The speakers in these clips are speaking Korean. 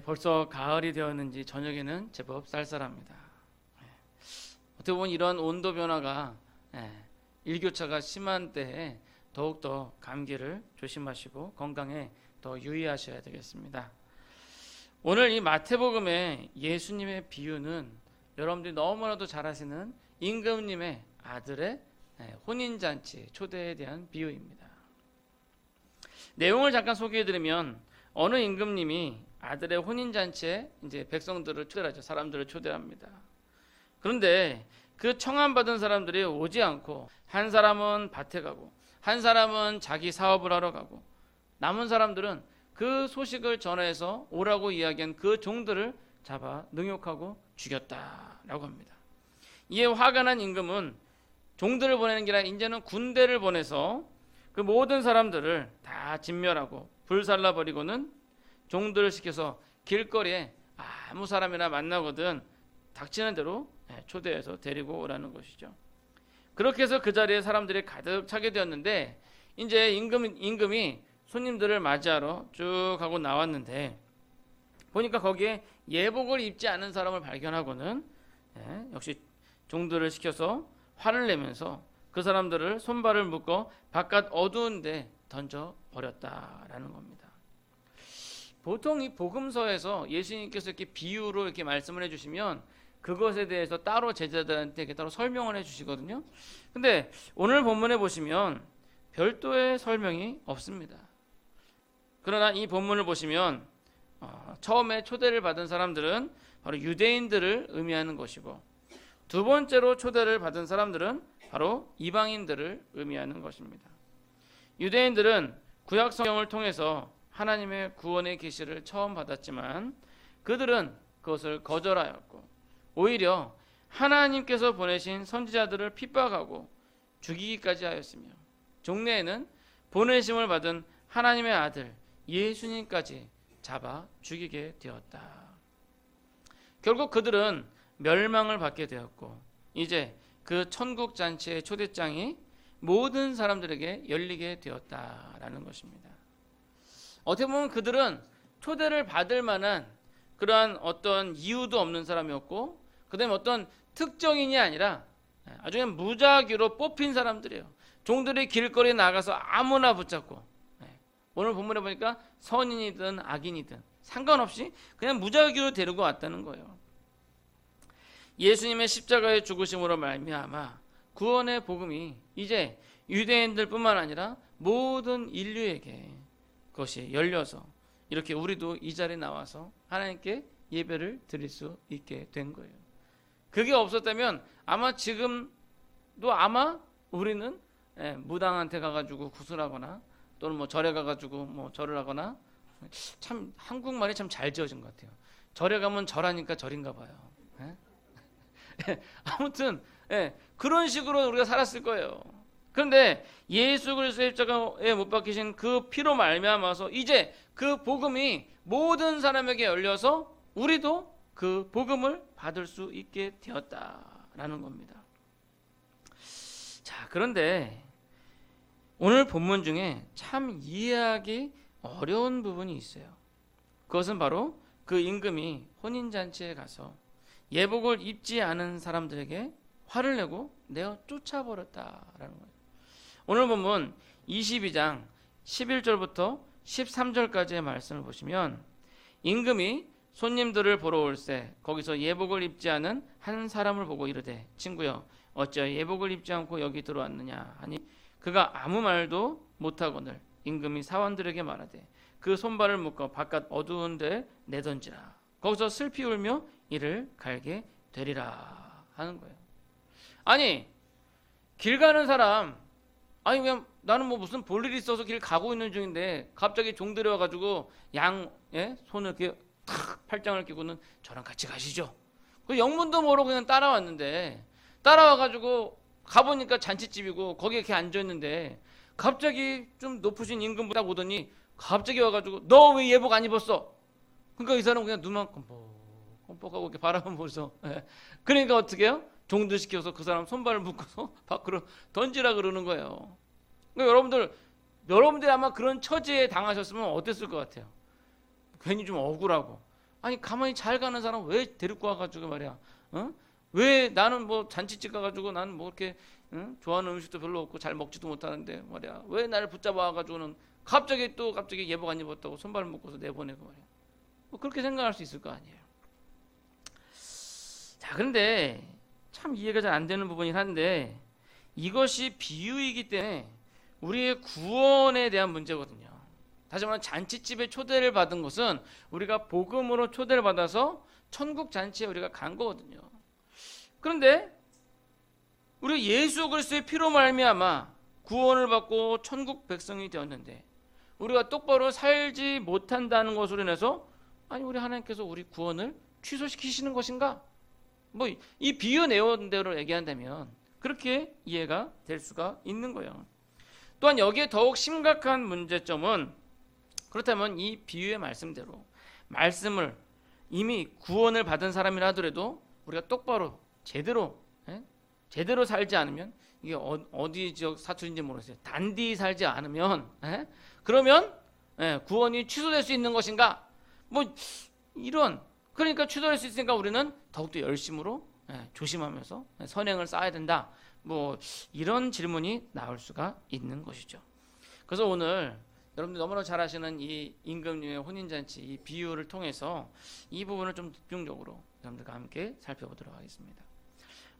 벌써 가을이 되었는지 저녁에는 제법 쌀쌀합니다. 어떻게 보면 이런 온도 변화가 일교차가 심한 때에 더욱더 감기를 조심하시고 건강에 더 유의하셔야 되겠습니다. 오늘 이 마태복음의 예수님의 비유는 여러분들이 너무나도 잘 아시는 임금님의 아들의 혼인잔치 초대에 대한 비유입니다. 내용을 잠깐 소개해드리면 어느 임금님이 아들의 혼인잔치에 이제 백성들을 초대하죠. 사람들을 초대합니다. 그런데 그 청함받은 사람들이 오지 않고 한 사람은 밭에 가고 한 사람은 자기 사업을 하러 가고 남은 사람들은 그 소식을 전해서 오라고 이야기한 그 종들을 잡아 능욕하고 죽였다라고 합니다. 이에 화가 난 임금은 종들을 보내는 게 아니라 이제는 군대를 보내서 그 모든 사람들을 다 진멸하고 불살라버리고는 종들을 시켜서 길거리에 아무 사람이나 만나거든 닥치는 대로 초대해서 데리고 오라는 것이죠. 그렇게 해서 그 자리에 사람들이 가득 차게 되었는데 이제 임금이 손님들을 맞이하러 쭉 하고 나왔는데 보니까 거기에 예복을 입지 않은 사람을 발견하고는 역시 종들을 시켜서 화를 내면서 그 사람들을 손발을 묶어 바깥 어두운 데 던져 버렸다라는 겁니다. 보통 이 복음서에서 예수님께서 이렇게 비유로 이렇게 말씀을 해주시면 그것에 대해서 따로 제자들한테 이렇게 따로 설명을 해주시거든요. 근데 오늘 본문에 보시면 별도의 설명이 없습니다. 그러나 이 본문을 보시면 처음에 초대를 받은 사람들은 바로 유대인들을 의미하는 것이고 두 번째로 초대를 받은 사람들은 바로 이방인들을 의미하는 것입니다. 유대인들은 구약 성경을 통해서 하나님의 구원의 계시를 처음 받았지만 그들은 그것을 거절하였고 오히려 하나님께서 보내신 선지자들을 핍박하고 죽이기까지 하였으며 종래에는 보내심을 받은 하나님의 아들 예수님까지 잡아 죽이게 되었다. 결국 그들은 멸망을 받게 되었고 이제 그 천국 잔치의 초대장이 모든 사람들에게 열리게 되었다라는 것입니다. 어떻게 보면 그들은 초대를 받을 만한 그러한 어떤 이유도 없는 사람이었고 그다음에 어떤 특정인이 아니라 아주 그냥 무작위로 뽑힌 사람들이에요. 종들이 길거리에 나가서 아무나 붙잡고 오늘 본문에 보니까 선인이든 악인이든 상관없이 그냥 무작위로 데리고 왔다는 거예요. 예수님의 십자가의 죽으심으로 말미암아 구원의 복음이 이제 유대인들뿐만 아니라 모든 인류에게 그것이 열려서 이렇게 우리도 이 자리에 나와서 하나님께 예배를 드릴 수 있게 된 거예요. 그게 없었다면 아마 지금도 아마 우리는 무당한테 가가지고 구슬하거나 또는 뭐 절에 가가지고 뭐 절을 하거나 참 한국말이 참 잘 지어진 것 같아요. 절에 가면 절하니까 절인가 봐요. 아무튼 그런 식으로 우리가 살았을 거예요. 그런데 예수 그리스도의 십자가에 못 박히신 그 피로 말미암아서 이제 그 복음이 모든 사람에게 열려서 우리도 그 복음을 받을 수 있게 되었다라는 겁니다. 자, 그런데 오늘 본문 중에 참 이해하기 어려운 부분이 있어요. 그것은 바로 그 임금이 혼인잔치에 가서 예복을 입지 않은 사람들에게 화를 내고 내어 쫓아버렸다라는 거예요. 오늘 본문 22장 11절부터 13절까지의 말씀을 보시면 임금이 손님들을 보러 올세 거기서 예복을 입지 않은 한 사람을 보고 이르되 친구여 어찌하여 예복을 입지 않고 여기 들어왔느냐 하니 그가 아무 말도 못하거늘 임금이 사원들에게 말하되 그 손발을 묶어 바깥 어두운 데 내던지라 거기서 슬피 울며 이를 갈게 되리라 하는 거예요. 아니 길 가는 사람 아니 그냥 나는 뭐 무슨 볼일이 있어서 길 가고 있는 중인데 갑자기 종들이 와가지고 손을 이렇게 탁 팔짱을 끼고는 저랑 같이 가시죠. 그 영문도 모르고 그냥 따라왔는데 따라와가지고 가보니까 잔치집이고 거기에 이렇게 앉아있는데 갑자기 좀 높으신 임금보다 오더니 갑자기 와가지고 너 왜 예복 안 입었어? 그러니까 이 사람은 그냥 눈만 껌뻑하고 이렇게 바라만 보면서 그러니까 어떻게 해요? 종들 시켜서 그 사람 손발을 묶어서 밖으로 던지라 그러는 거예요. 그러니까 여러분들이 아마 그런 처지에 당하셨으면 어땠을 것 같아요? 괜히 좀 억울하고 아니 가만히 잘 가는 사람 왜 데리고 와가지고 말이야, 어? 왜 나는 뭐 잔치집 가가지고 나는 뭐 이렇게 좋아하는 음식도 별로 없고 잘 먹지도 못하는데 말이야, 왜 나를 붙잡아 와가지고는 갑자기 예복 안 입었다고 손발 묶어서 내보내고 말이야. 뭐 그렇게 생각할 수 있을 거 아니에요. 자, 그런데 참 이해가 잘 안 되는 부분이긴 한데 이것이 비유이기 때문에 우리의 구원에 대한 문제거든요. 다시 말하면 잔치집에 초대를 받은 것은 우리가 복음으로 초대를 받아서 천국 잔치에 우리가 간 거거든요. 그런데 우리가 예수 그리스도의 피로 말미암아 구원을 받고 천국 백성이 되었는데 우리가 똑바로 살지 못한다는 것으로 인해서 아니 우리 하나님께서 우리 구원을 취소시키시는 것인가? 뭐 이 비유 내용대로 얘기한다면 그렇게 이해가 될 수가 있는 거예요. 또한 여기에 더욱 심각한 문제점은 그렇다면 이 비유의 말씀대로 말씀을 이미 구원을 받은 사람이라 하더라도 우리가 똑바로 제대로 살지 않으면 이게 어디 지역 사투리인지 모르겠어요. 단디 살지 않으면 그러면 구원이 취소될 수 있는 것인가? 뭐 이런 그러니까 취소될 수 있으니까 우리는 더욱더 열심으로 조심하면서 선행을 쌓아야 된다. 뭐 이런 질문이 나올 수가 있는 것이죠. 그래서 오늘 여러분들 너무나 잘 아시는 이 임금님의 혼인잔치 이 비유를 통해서 이 부분을 좀 집중적으로 여러분들과 함께 살펴보도록 하겠습니다.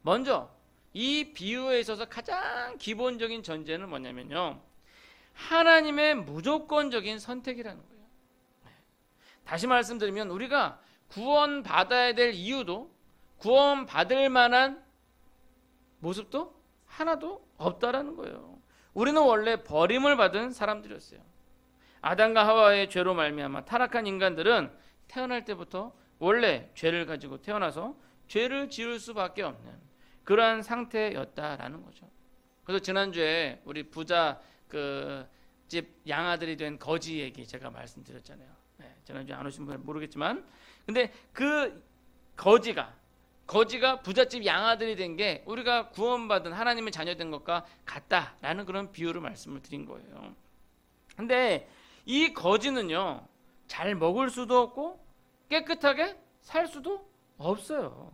먼저 이 비유에 있어서 가장 기본적인 전제는 뭐냐면요, 하나님의 무조건적인 선택이라는 거예요. 다시 말씀드리면 우리가 구원받아야 될 이유도 구원받을 만한 모습도 하나도 없다라는 거예요. 우리는 원래 버림을 받은 사람들이었어요. 아담과 하와의 죄로 말미암아 타락한 인간들은 태어날 때부터 원래 죄를 가지고 태어나서 죄를 지을 수밖에 없는 그러한 상태였다라는 거죠. 그래서 지난주에 우리 부자 그 집 양아들이 된 거지 얘기 제가 말씀드렸잖아요. 지난주에 안 오신 분은 모르겠지만 근데 그 거지가 부잣집 양아들이 된 게 우리가 구원받은 하나님의 자녀된 것과 같다라는 그런 비유를 말씀을 드린 거예요. 근데 이 거지는요, 잘 먹을 수도 없고 깨끗하게 살 수도 없어요.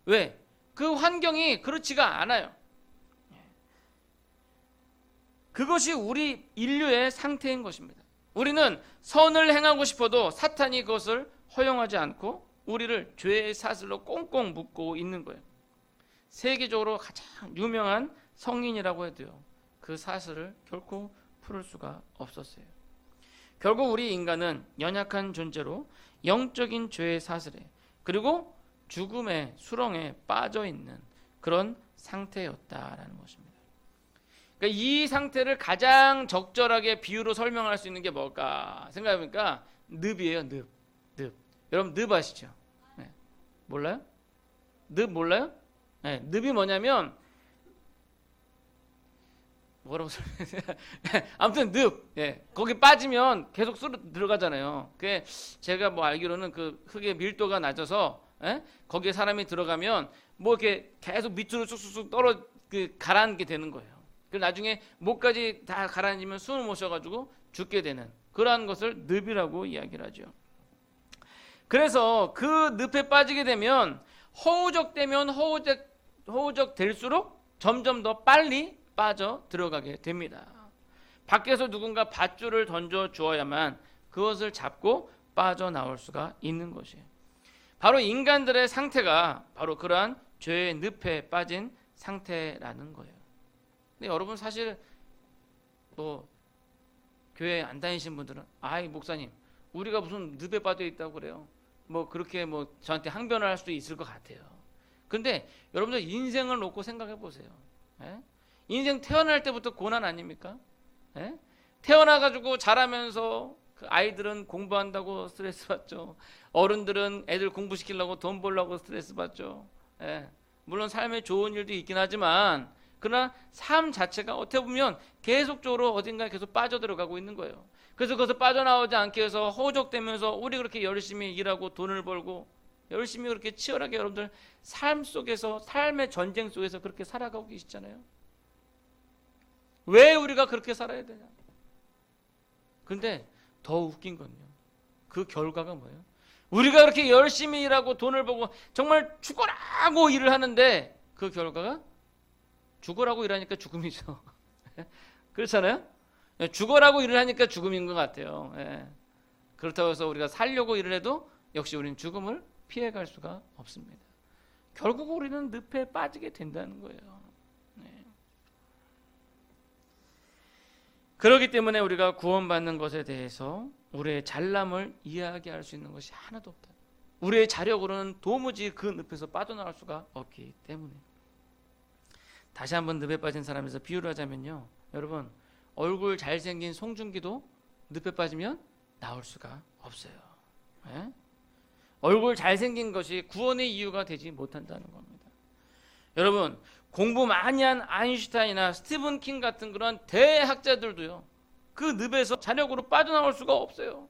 왜? 그 환경이 그렇지가 않아요. 그것이 우리 인류의 상태인 것입니다. 우리는 선을 행하고 싶어도 사탄이 그것을 허용하지 않고 우리를 죄의 사슬로 꽁꽁 묶고 있는 거예요. 세계적으로 가장 유명한 성인이라고 해도요, 그 사슬을 결코 풀을 수가 없었어요. 결국 우리 인간은 연약한 존재로 영적인 죄의 사슬에 그리고 죽음의 수렁에 빠져 있는 그런 상태였다라는 것입니다. 그러니까 이 상태를 가장 적절하게 비유로 설명할 수 있는 게 뭘까 생각해보니까 늪이에요. 늪. 여러분 늪 아시죠? 몰라요? 늪 몰라요? 늪이 뭐냐면 뭐라고 설명해요? 아무튼 늪. 거기 빠지면 계속 들어가잖아요. 그게 제가 뭐 알기로는 그 흙의 밀도가 낮아서 거기에 사람이 들어가면 뭐 이렇게 계속 밑으로 쑥쑥 가라앉게 되는 거예요. 그 나중에 목까지 다 가라앉으면 숨을 못 쉬어가지고 죽게 되는 그러한 것을 늪이라고 이야기를 하죠. 그래서 그 늪에 빠지게 되면 허우적되면 허우적될수록 점점 더 빨리 빠져 들어가게 됩니다. 밖에서 누군가 밧줄을 던져 주어야만 그것을 잡고 빠져나올 수가 있는 것이에요. 바로 인간들의 상태가 바로 그러한 죄의 늪에 빠진 상태라는 거예요. 근데 여러분 사실 뭐 교회 안 다니신 분들은 아이 목사님 우리가 무슨 늪에 빠져 있다고 그래요. 뭐 그렇게 뭐 저한테 항변을 할 수도 있을 것 같아요. 근데 여러분들 인생을 놓고 생각해 보세요. 인생 태어날 때부터 고난 아닙니까? 태어나가지고 자라면서 그 아이들은 공부한다고 스트레스 받죠. 어른들은 애들 공부시키려고 돈 벌려고 스트레스 받죠. 물론 삶에 좋은 일도 있긴 하지만 그러나 삶 자체가 어떻게 보면 계속적으로 어딘가에 계속 빠져들어가고 있는 거예요. 그래서 그것을 빠져나오지 않게 해서 허우적대면서 우리 그렇게 열심히 일하고 돈을 벌고 열심히 그렇게 치열하게 여러분들 삶 속에서 삶의 전쟁 속에서 그렇게 살아가고 계시잖아요. 왜 우리가 그렇게 살아야 되냐? 근데 더 웃긴 건요. 그 결과가 뭐예요? 우리가 그렇게 열심히 일하고 돈을 벌고 정말 죽어라고 일을 하는데 그 결과가 죽어라고 일하니까 죽음이죠. 그렇잖아요? 죽어라고 일을 하니까 죽음인 것 같아요. 그렇다고 해서 우리가 살려고 일을 해도 역시 우리는 죽음을 피해갈 수가 없습니다. 결국 우리는 늪에 빠지게 된다는 거예요. 그렇기 때문에 우리가 구원받는 것에 대해서 우리의 잘남을 이야기할 수 있는 것이 하나도 없다. 우리의 자력으로는 도무지 그 늪에서 빠져나갈 수가 없기 때문에. 다시 한번 늪에 빠진 사람에서 비유를 하자면요, 여러분, 얼굴 잘생긴 송중기도 늪에 빠지면 나올 수가 없어요. 얼굴 잘생긴 것이 구원의 이유가 되지 못한다는 겁니다. 여러분, 공부 많이 한 아인슈타인이나 스티븐 킹 같은 그런 대학자들도요, 그 늪에서 자력으로 빠져나올 수가 없어요.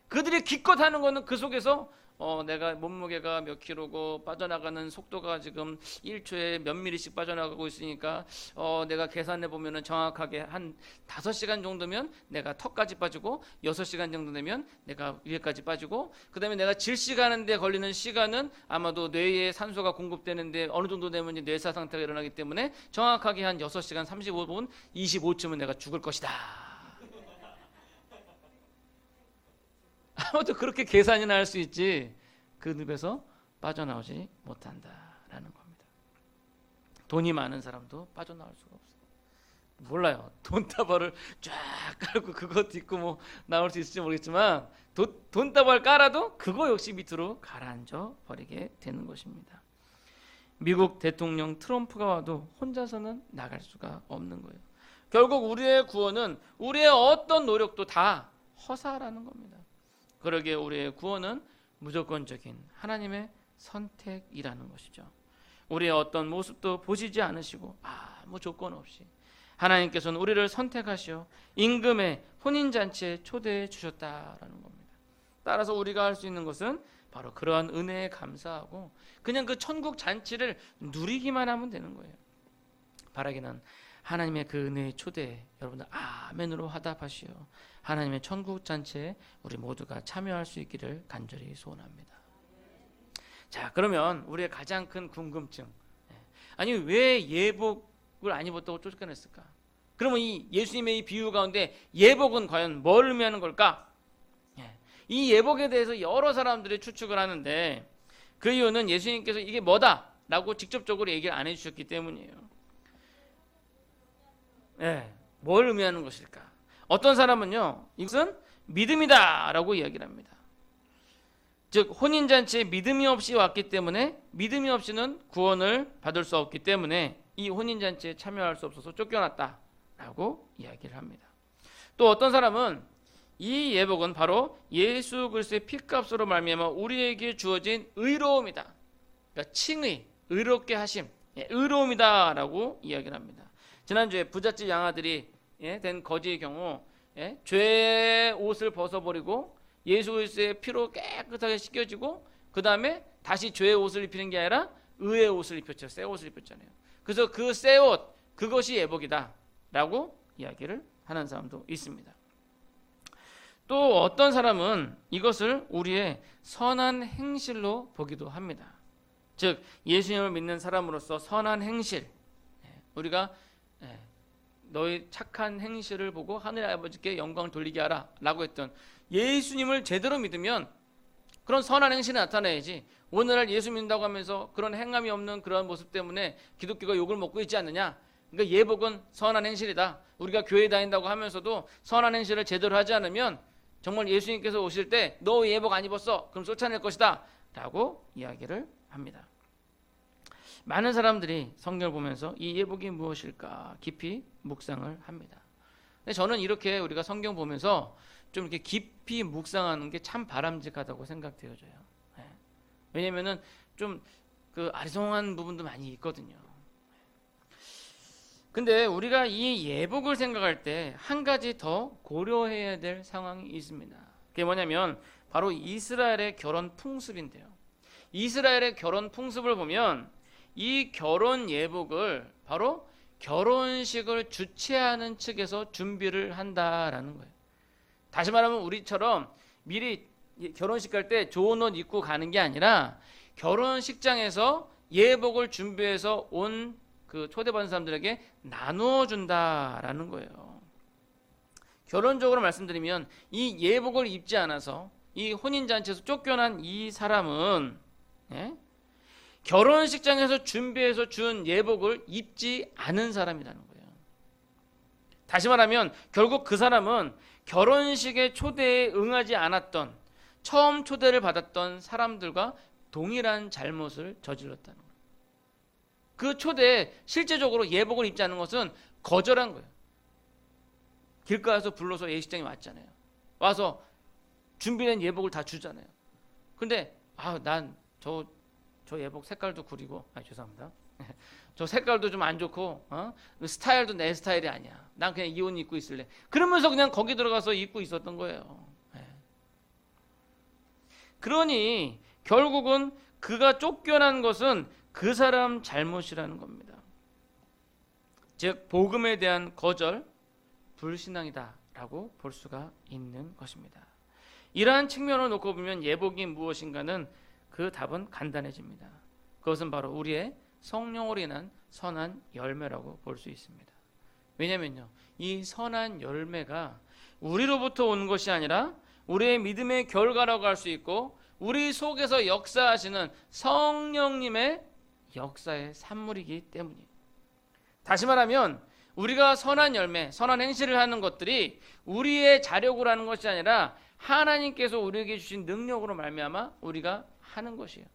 그들이 기껏 하는 거는 그 속에서 내가 몸무게가 몇 킬로고 빠져나가는 속도가 지금 1초에 몇 미리씩 빠져나가고 있으니까 내가 계산해 보면은 정확하게 한 5시간 정도면 내가 턱까지 빠지고 6시간 정도 되면 내가 위에까지 빠지고, 그 다음에 내가 질식하는데 걸리는 시간은 아마도 뇌에 산소가 공급되는데 어느 정도 되면 이제 뇌사 상태가 일어나기 때문에 정확하게 한 6시간 35분 25초면 내가 죽을 것이다. 아무도 그렇게 계산이나 할 수 있지 그 늪에서 빠져나오지 못한다라는 겁니다. 돈이 많은 사람도 빠져나올 수가 없어요. 몰라요. 돈다발을 쫙 깔고 그것도 있고 뭐 나올 수 있을지 모르겠지만 돈다발 깔아도 그거 역시 밑으로 가라앉아 버리게 되는 것입니다. 미국 대통령 트럼프가 와도 혼자서는 나갈 수가 없는 거예요. 결국 우리의 구원은 우리의 어떤 노력도 다 허사라는 겁니다. 그러기에 우리의 구원은 무조건적인 하나님의 선택이라는 것이죠. 우리의 어떤 모습도 보시지 않으시고 아무 조건 없이 하나님께서는 우리를 선택하시어 임금의 혼인잔치에 초대해 주셨다라는 겁니다. 따라서 우리가 할 수 있는 것은 바로 그러한 은혜에 감사하고 그냥 그 천국 잔치를 누리기만 하면 되는 거예요. 바라기는 하나님의 그 은혜의 초대에 여러분들 아멘으로 화답하시어 하나님의 천국 잔치에 우리 모두가 참여할 수 있기를 간절히 소원합니다. 자, 그러면 우리의 가장 큰 궁금증, 아니 왜 예복을 안 입었다고 쫓겨냈을까? 그러면 이 예수님의 이 비유 가운데 예복은 과연 뭘 의미하는 걸까? 이 예복에 대해서 여러 사람들이 추측을 하는데 그 이유는 예수님께서 이게 뭐다 라고 직접적으로 얘기를 안 해주셨기 때문이에요. 뭘 의미하는 것일까? 어떤 사람은요, 이것은 믿음이다 라고 이야기를 합니다. 즉 혼인잔치에 믿음이 없이 왔기 때문에 믿음이 없이는 구원을 받을 수 없기 때문에 이 혼인잔치에 참여할 수 없어서 쫓겨났다 라고 이야기를 합니다. 또 어떤 사람은 이 예복은 바로 예수 그리스도의 피값으로 말미암아 우리에게 주어진 의로움이다. 그러니까 칭의, 의롭게 하심, 의로움이다 라고 이야기를 합니다. 지난주에 부잣집 양아들이 된 거지의 경우 죄의 옷을 벗어버리고 예수 그리스도의 피로 깨끗하게 씻겨지고 그 다음에 다시 죄의 옷을 입히는 게 아니라 의의 옷을 입혔죠. 새 옷을 입혔잖아요. 그래서 그 새 옷, 그것이 예복이다 라고 이야기를 하는 사람도 있습니다. 또 어떤 사람은 이것을 우리의 선한 행실로 보기도 합니다. 즉 예수님을 믿는 사람으로서 선한 행실, 우리가 너희 착한 행실을 보고 하늘의 아버지께 영광을 돌리게 하라 라고 했던 예수님을 제대로 믿으면 그런 선한 행실이 나타나야지 오늘날 예수 믿는다고 하면서 그런 행함이 없는 그런 모습 때문에 기독교가 욕을 먹고 있지 않느냐. 그러니까 예복은 선한 행실이다. 우리가 교회 다닌다고 하면서도 선한 행실을 제대로 하지 않으면 정말 예수님께서 오실 때 너 예복 안 입었어? 그럼 쫓아낼 것이다 라고 이야기를 합니다. 많은 사람들이 성경을 보면서 이 예복이 무엇일까 깊이 묵상을 합니다. 근데 저는 이렇게 우리가 성경 보면서 좀 이렇게 깊이 묵상하는 게 참 바람직하다고 생각되어져요. 왜냐면은 좀 그 아리송한 부분도 많이 있거든요. 근데 우리가 이 예복을 생각할 때 한 가지 더 고려해야 될 상황이 있습니다. 그게 뭐냐면 바로 이스라엘의 결혼 풍습인데요. 이스라엘의 결혼 풍습을 보면 이 결혼 예복을 바로 결혼식을 주최하는 측에서 준비를 한다라는 거예요. 다시 말하면 우리처럼 미리 결혼식 갈 때 좋은 옷 입고 가는 게 아니라 결혼식장에서 예복을 준비해서 온 그 초대받은 사람들에게 나누어 준다라는 거예요. 결론적으로 말씀드리면 이 예복을 입지 않아서 이 혼인잔치에서 쫓겨난 이 사람은 결혼식장에서 준비해서 준 예복을 입지 않은 사람이라는 거예요. 다시 말하면 결국 그 사람은 결혼식의 초대에 응하지 않았던, 처음 초대를 받았던 사람들과 동일한 잘못을 저질렀다는 거예요. 그 초대에 실제적으로 예복을 입지 않은 것은 거절한 거예요. 길가에서 불러서 예식장에 왔잖아요. 와서 준비된 예복을 다 주잖아요. 근데 난 저 예복 색깔도 구리고, 죄송합니다. 저 색깔도 좀 안 좋고, 스타일도 내 스타일이 아니야. 난 그냥 이 옷 입고 있을래. 그러면서 그냥 거기 들어가서 입고 있었던 거예요. 그러니 결국은 그가 쫓겨난 것은 그 사람 잘못이라는 겁니다. 즉 복음에 대한 거절, 불신앙이다라고 볼 수가 있는 것입니다. 이러한 측면을 놓고 보면 예복이 무엇인가는 그 답은 간단해집니다. 그것은 바로 우리의 성령으로 인한 선한 열매라고 볼 수 있습니다. 왜냐면요, 이 선한 열매가 우리로부터 온 것이 아니라 우리의 믿음의 결과라고 할 수 있고 우리 속에서 역사하시는 성령님의 역사의 산물이기 때문이에요. 다시 말하면 우리가 선한 열매, 선한 행실을 하는 것들이 우리의 자력으로 하는 것이 아니라 하나님께서 우리에게 주신 능력으로 말미암아 우리가 하는 것이에요.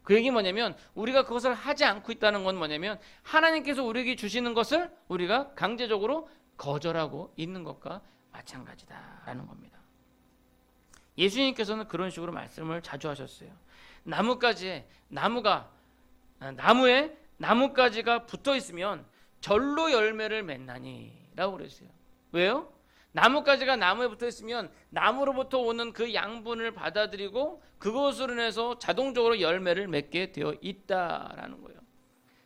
그 얘기 뭐냐면 우리가 그것을 하지 않고 있다는 건 뭐냐면 하나님께서 우리에게 주시는 것을 우리가 강제적으로 거절하고 있는 것과 마찬가지다라는 겁니다. 예수님께서는 그런 식으로 말씀을 자주 하셨어요. 나무에 나뭇가지가 붙어 있으면 절로 열매를 맺나니 라고 그랬어요. 왜요? 나뭇가지가 나무에 붙어 있으면 나무로부터 오는 그 양분을 받아들이고 그것으로 인해서 자동적으로 열매를 맺게 되어 있다라는 거예요.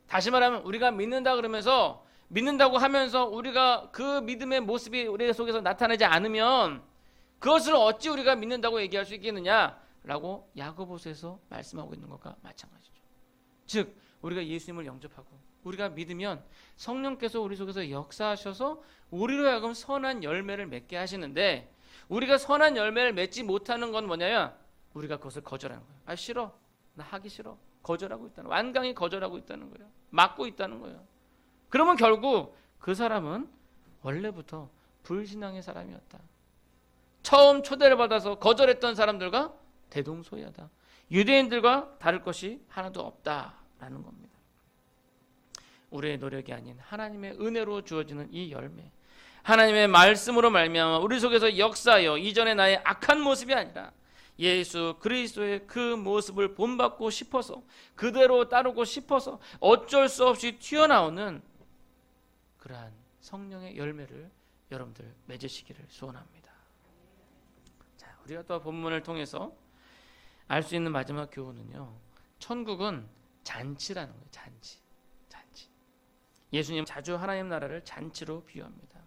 다시 말하면 우리가 믿는다 그러면서 믿는다고 하면서 우리가 그 믿음의 모습이 우리 속에서 나타나지 않으면 그것을 어찌 우리가 믿는다고 얘기할 수 있겠느냐라고 야고보서에서 말씀하고 있는 것과 마찬가지죠. 즉 우리가 예수님을 영접하고 우리가 믿으면 성령께서 우리 속에서 역사하셔서 우리로 하여금 선한 열매를 맺게 하시는데 우리가 선한 열매를 맺지 못하는 건 뭐냐면 우리가 그것을 거절하는 거예요. 싫어. 나 하기 싫어. 거절하고 있다는 거예요. 완강히 거절하고 있다는 거예요. 막고 있다는 거예요. 그러면 결국 그 사람은 원래부터 불신앙의 사람이었다. 처음 초대를 받아서 거절했던 사람들과 대동소이하다. 유대인들과 다를 것이 하나도 없다라는 겁니다. 우리의 노력이 아닌 하나님의 은혜로 주어지는 이 열매, 하나님의 말씀으로 말미암아 우리 속에서 역사하여 이전의 나의 악한 모습이 아니라 예수 그리스도의 그 모습을 본받고 싶어서 그대로 따르고 싶어서 어쩔 수 없이 튀어나오는 그러한 성령의 열매를 여러분들 맺으시기를 소원합니다. 자, 우리가 또 본문을 통해서 알 수 있는 마지막 교훈은요, 천국은 잔치라는 거예요. 잔치. 예수님 자주 하나님 나라를 잔치로 비유합니다.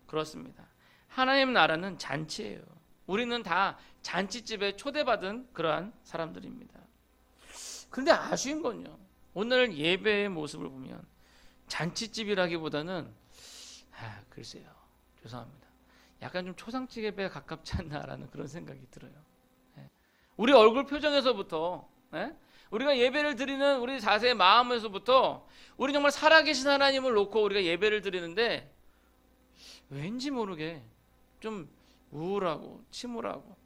그렇습니다. 하나님 나라는 잔치예요. 우리는 다 잔치집에 초대받은 그러한 사람들입니다. 그런데 아쉬운 건요, 오늘 예배의 모습을 보면 잔치집이라기보다는 글쎄요, 죄송합니다, 약간 좀 초상집 예배에 가깝지 않나라는 그런 생각이 들어요. 우리 얼굴 표정에서부터, 우리가 예배를 드리는 우리 자세의 마음에서부터 우리 정말 살아계신 하나님을 놓고 우리가 예배를 드리는데 왠지 모르게 좀 우울하고 침울하고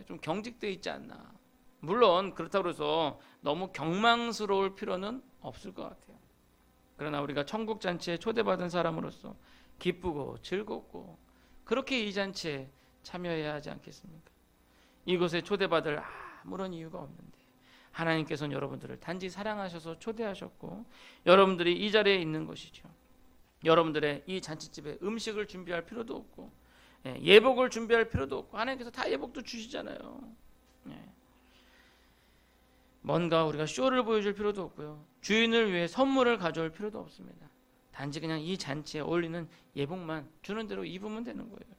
좀 경직되어 있지 않나. 물론 그렇다고 해서 너무 경망스러울 필요는 없을 것 같아요. 그러나 우리가 천국 잔치에 초대받은 사람으로서 기쁘고 즐겁고 그렇게 이 잔치에 참여해야 하지 않겠습니까? 이곳에 초대받을 아무런 이유가 없는데 하나님께서는 여러분들을 단지 사랑하셔서 초대하셨고 여러분들이 이 자리에 있는 것이죠. 여러분들의 이 잔치집에 음식을 준비할 필요도 없고 예복을 준비할 필요도 없고 하나님께서 다 예복도 주시잖아요. 뭔가 우리가 쇼를 보여줄 필요도 없고요. 주인을 위해 선물을 가져올 필요도 없습니다. 단지 그냥 이 잔치에 어울리는 예복만 주는 대로 입으면 되는 거예요.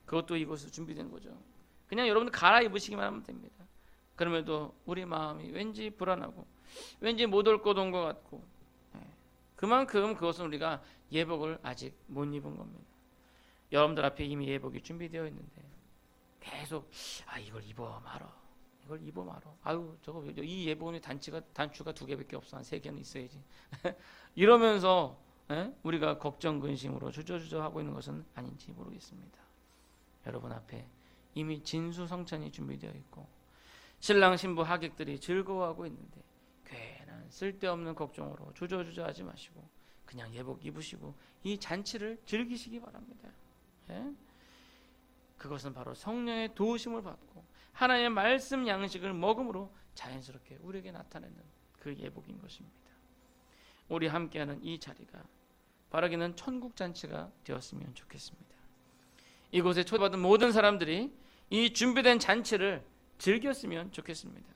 그것도 이곳에서 준비된 거죠. 그냥 여러분들 갈아입으시기만 하면 됩니다. 그럼에도 우리 마음이 왠지 불안하고 왠지 못 올 것 온 것 같고, 그만큼 그것은 우리가 예복을 아직 못 입은 겁니다. 여러분들 앞에 이미 예복이 준비되어 있는데 계속 이걸 입어 말어, 이걸 입어 말어, 저거 이 예복은 단추가 2개밖에 없어, 한 3개는 있어야지 이러면서 우리가 걱정 근심으로 주저주저 하고 있는 것은 아닌지 모르겠습니다. 여러분 앞에 이미 진수성찬이 준비되어 있고 신랑 신부 하객들이 즐거워하고 있는데 괜한 쓸데없는 걱정으로 주저주저 하지 마시고 그냥 예복 입으시고 이 잔치를 즐기시기 바랍니다. 그것은 바로 성령의 도우심을 받고 하나님의 말씀 양식을 먹음으로 자연스럽게 우리에게 나타내는 그 예복인 것입니다. 우리 함께하는 이 자리가 바라기는 천국 잔치가 되었으면 좋겠습니다. 이곳에 초대받은 모든 사람들이 이 준비된 잔치를 즐겼으면 좋겠습니다.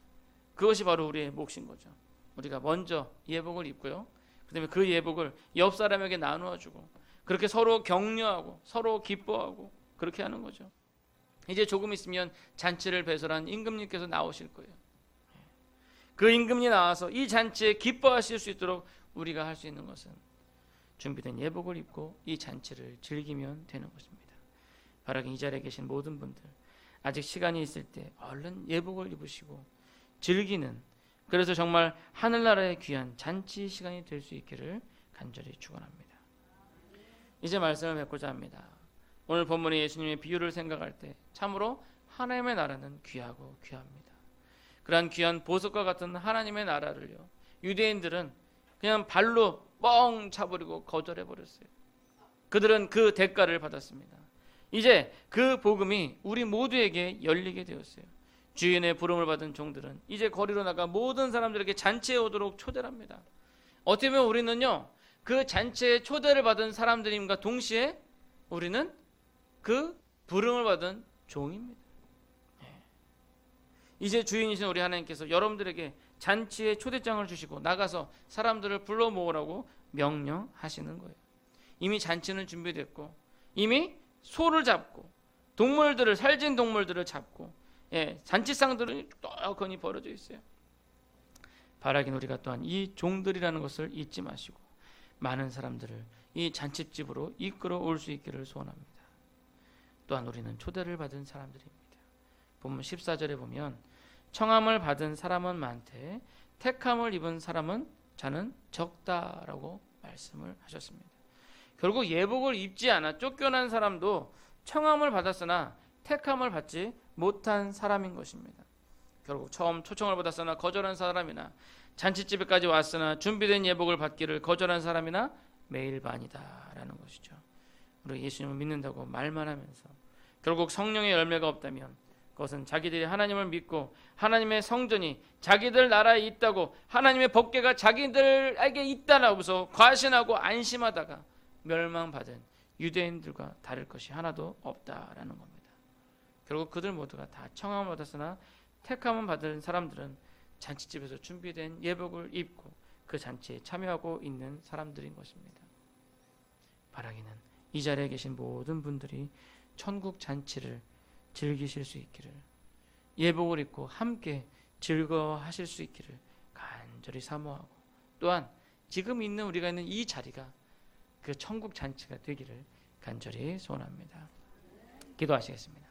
그것이 바로 우리의 몫인 거죠. 우리가 먼저 예복을 입고요, 그다음에 그 예복을 옆 사람에게 나누어 주고 그렇게 서로 격려하고 서로 기뻐하고 그렇게 하는 거죠. 이제 조금 있으면 잔치를 배설한 임금님께서 나오실 거예요. 그 임금이 나와서 이 잔치에 기뻐하실 수 있도록 우리가 할 수 있는 것은 준비된 예복을 입고 이 잔치를 즐기면 되는 것입니다. 바라기 이 자리에 계신 모든 분들 아직 시간이 있을 때 얼른 예복을 입으시고 즐기는, 그래서 정말 하늘나라의 귀한 잔치 시간이 될 수 있기를 간절히 축원합니다. 이제 말씀을 맺고자 합니다. 오늘 본문의 예수님의 비유를 생각할 때 참으로 하나님의 나라는 귀하고 귀합니다. 그러한 귀한 보석과 같은 하나님의 나라를요, 유대인들은 그냥 발로 뻥 차버리고 거절해버렸어요. 그들은 그 대가를 받았습니다. 이제 그 복음이 우리 모두에게 열리게 되었어요. 주인의 부름을 받은 종들은 이제 거리로 나가 모든 사람들에게 잔치에 오도록 초대를 합니다. 어떻게 보면 우리는요, 그 잔치에 초대를 받은 사람들임과 동시에 우리는 그 부름을 받은 종입니다. 이제 주인이신 우리 하나님께서 여러분들에게 잔치에 초대장을 주시고 나가서 사람들을 불러 모으라고 명령하시는 거예요. 이미 잔치는 준비됐고 이미 소를 잡고 동물들을, 살진 동물들을 잡고 잔치상들은 떡하니 벌어져 있어요. 바라긴 우리가 또한 이 종들이라는 것을 잊지 마시고 많은 사람들을 이 잔치집으로 이끌어 올 수 있기를 소원합니다. 또한 우리는 초대를 받은 사람들입니다. 본문 14절에 보면 청함을 받은 사람은 많되 택함을 입은 자는 적다라고 말씀을 하셨습니다. 결국 예복을 입지 않아 쫓겨난 사람도 청함을 받았으나 택함을 받지 못한 사람인 것입니다. 결국 처음 초청을 받았으나 거절한 사람이나 잔치집에까지 왔으나 준비된 예복을 받기를 거절한 사람이나 매일 반이다라는 것이죠. 우리 예수님을 믿는다고 말만 하면서 결국 성령의 열매가 없다면 그것은 자기들이 하나님을 믿고 하나님의 성전이 자기들 나라에 있다고, 하나님의 법궤가 자기들에게 있다라고서 과신하고 안심하다가 멸망받은 유대인들과 다를 것이 하나도 없다라는 겁니다. 결국 그들 모두가 다 청함을 받았으나 택함을 받은 사람들은 잔치집에서 준비된 예복을 입고 그 잔치에 참여하고 있는 사람들인 것입니다. 바라기는 이 자리에 계신 모든 분들이 천국 잔치를 즐기실 수 있기를, 예복을 입고 함께 즐거워하실 수 있기를 간절히 사모하고, 또한 지금 있는 우리가 있는 이 자리가 그 천국 잔치가 되기를 간절히 소원합니다. 기도하시겠습니다.